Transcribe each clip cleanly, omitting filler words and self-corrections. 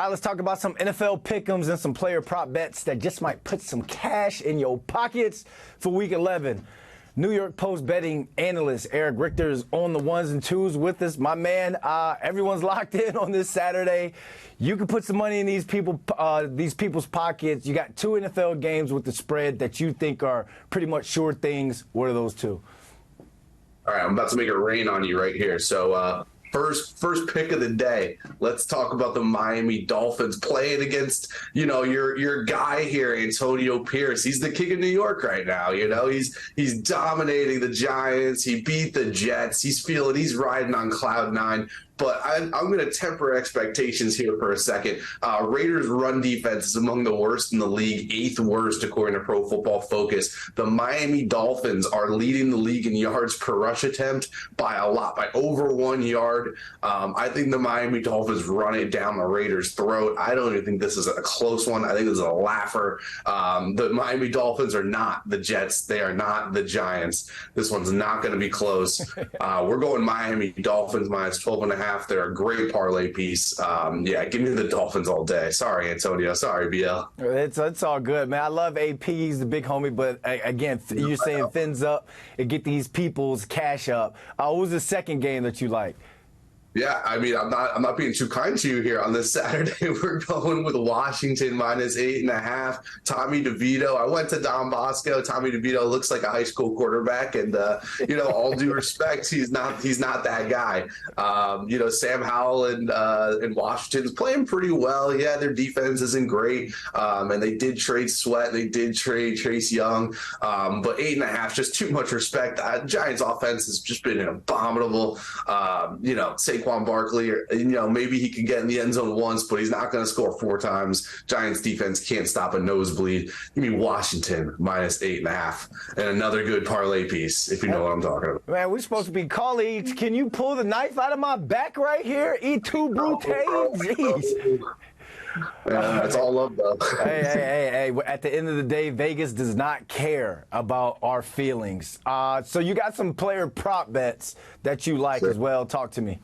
All right, let's talk about some NFL pick'ems and some player prop bets that just might put some cash in your pockets for Week 11. New York Post betting analyst Erich Richter is on the ones and twos with us. My man, everyone's locked in on this Saturday. You can put some money in these people's pockets. You got two NFL games with the spread that you think are pretty much sure things. What are those two? All right, I'm about to make it rain on you right here. So first pick of the day. Let's talk about the Miami Dolphins playing against, your guy here, Antonio Pierce. He's the king of New York right now. He's dominating the Giants. He beat the Jets. He's riding on cloud nine. But I'm going to temper expectations here for a second. Raiders' run defense is among the worst in the league, 8th worst according to Pro Football Focus. The Miami Dolphins are leading the league in yards per rush attempt by a lot, by over 1 yard. I think the Miami Dolphins run it down the Raiders' throat. I don't even think this is a close one. I think this is a laugher. The Miami Dolphins are not the Jets. They are not the Giants. This one's not going to be close. We're going Miami Dolphins minus 12.5. They're a great parlay piece. Give me the Dolphins all day. Sorry, Antonio. Sorry, BL. It's all good, man. I love AP. He's the big homie, but again, you're saying fins up and get these people's cash up. What was the second game that you like? Yeah, I mean, I'm not being too kind to you here on this Saturday. We're going with Washington minus 8.5. Tommy DeVito. I went to Don Bosco. Tommy DeVito looks like a high school quarterback, and all due respect, he's not that guy. Sam Howell and Washington's playing pretty well. Yeah, their defense isn't great, and they did trade Sweat. They did trade Chase Young, but 8.5 just too much respect. Giants offense has just been abominable. Saquon Barkley, maybe he can get in the end zone once, but he's not going to score 4 times. Giants defense can't stop a nosebleed. Give me Washington minus 8.5, and another good parlay piece, if you know what I'm talking about. Man, we're supposed to be colleagues. Can you pull the knife out of my back right here? E2 Brute? Jeez. Yeah, it's all love, though. Hey. At the end of the day, Vegas does not care about our feelings. So you got some player prop bets that you like as well. Talk to me.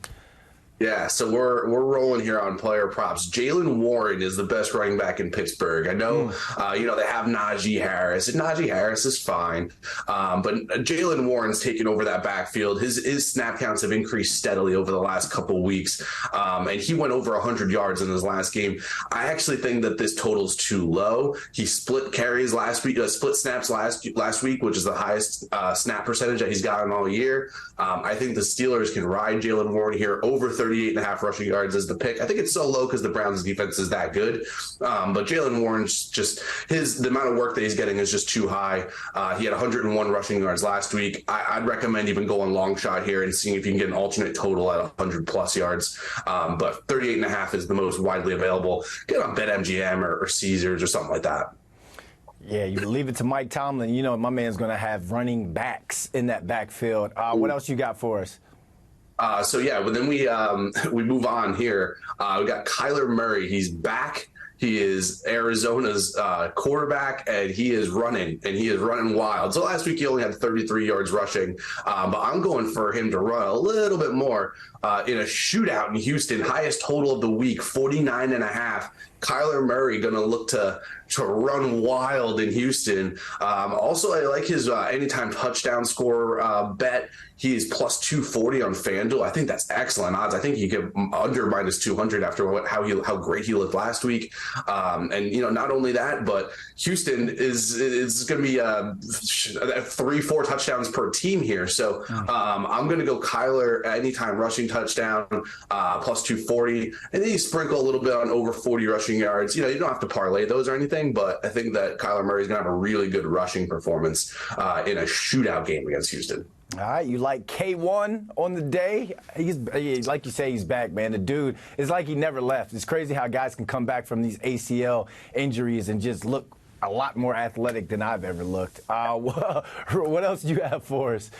Yeah, so we're rolling here on player props. Jaylen Warren is the best running back in Pittsburgh. I know, they have Najee Harris, and Najee Harris is fine, but Jaylen Warren's taken over that backfield. His snap counts have increased steadily over the last couple weeks, and he went over 100 yards in his last game. I actually think that this total's too low. He split carries last week, split snaps last week, which is the highest snap percentage that he's gotten all year. I think the Steelers can ride Jaylen Warren here over 38.5 rushing yards as the pick. I think it's so low because the Browns' defense is that good. But Jaylen Warren's just the amount of work that he's getting is just too high. He had 101 rushing yards last week. I'd recommend even going long shot here and seeing if you can get an alternate total at 100 plus yards. But 38.5 is the most widely available. Get on BetMGM or Caesars or something like that. Yeah, you leave it to Mike Tomlin. My man's going to have running backs in that backfield. What else you got for us? But then we move on here. We got Kyler Murray. He's back. He is Arizona's quarterback, and he is running wild. So last week he only had 33 yards rushing, but I'm going for him to run a little bit more in a shootout in Houston. Highest total of the week, 49.5. Kyler Murray going to look to run wild in Houston. Also, I like his anytime touchdown score bet. He is plus 240 on FanDuel. I think that's excellent odds. I think you get under minus 200 after how great he looked last week. Not only that, but Houston is going to be 3-4 touchdowns per team here. So I'm going to go Kyler anytime rushing touchdown plus 240, and then you sprinkle a little bit on over 40 rushing yards. You don't have to parlay those or anything, but I think that Kyler Murray is going to have a really good rushing performance in a shootout game against Houston. All right, you like K1 on the day? He's like you say, he's back, man. The dude is like he never left. It's crazy how guys can come back from these ACL injuries and just look a lot more athletic than I've ever looked. What else do you have for us?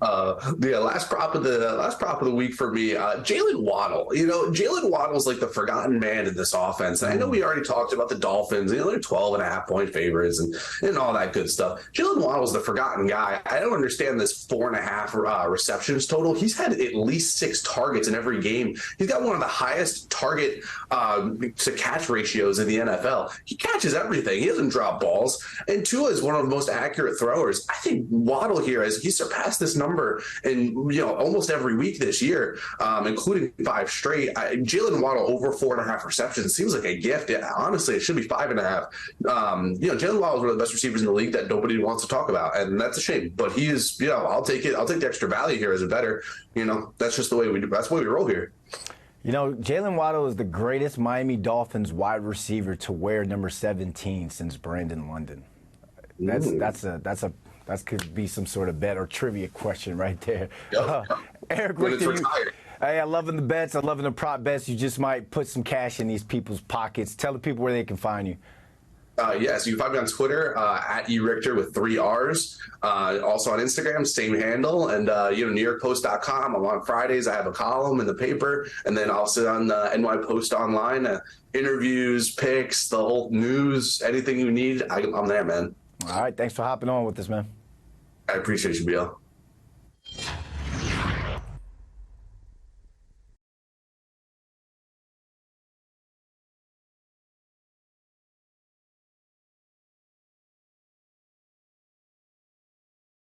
The last prop of the week for me, Jaylen Waddle. Jaylen Waddle's like the forgotten man in this offense. And I know we already talked about the Dolphins. They're 12.5-point favorites and all that good stuff. Jaylen Waddle's the forgotten guy. I don't understand this 4.5 receptions total. He's had at least 6 targets in every game. He's got one of the highest target to catch ratios in the NFL. He catches everything. He doesn't drop balls. And Tua is one of the most accurate throwers. I think Waddle here, as he surpassed this number in almost every week this year, including 5 straight. Jaylen Waddle over 4.5 receptions seems like a gift. Honestly, it should be 5.5. Jaylen Waddle is one of the best receivers in the league that nobody wants to talk about, and that's a shame. But he is, I'll take it. I'll take the extra value here as a better. That's just the way we do. That's the way we roll here. Jaylen Waddle is the greatest Miami Dolphins wide receiver to wear number 17 since Brandon London. That could be some sort of bet or trivia question right there. Erich, Richter, hey, I'm loving the bets. I'm loving the prop bets. You just might put some cash in these people's pockets. Tell the people where they can find you. So you can find me on Twitter at Richter with 3 R's. Also on Instagram, same handle. And, NewYorkPost.com. I'm on Fridays. I have a column in the paper. And then also on NY Post Online, interviews, picks, the whole news, anything you need. I'm there, man. All right. Thanks for hopping on with us, man. I appreciate you, Bill.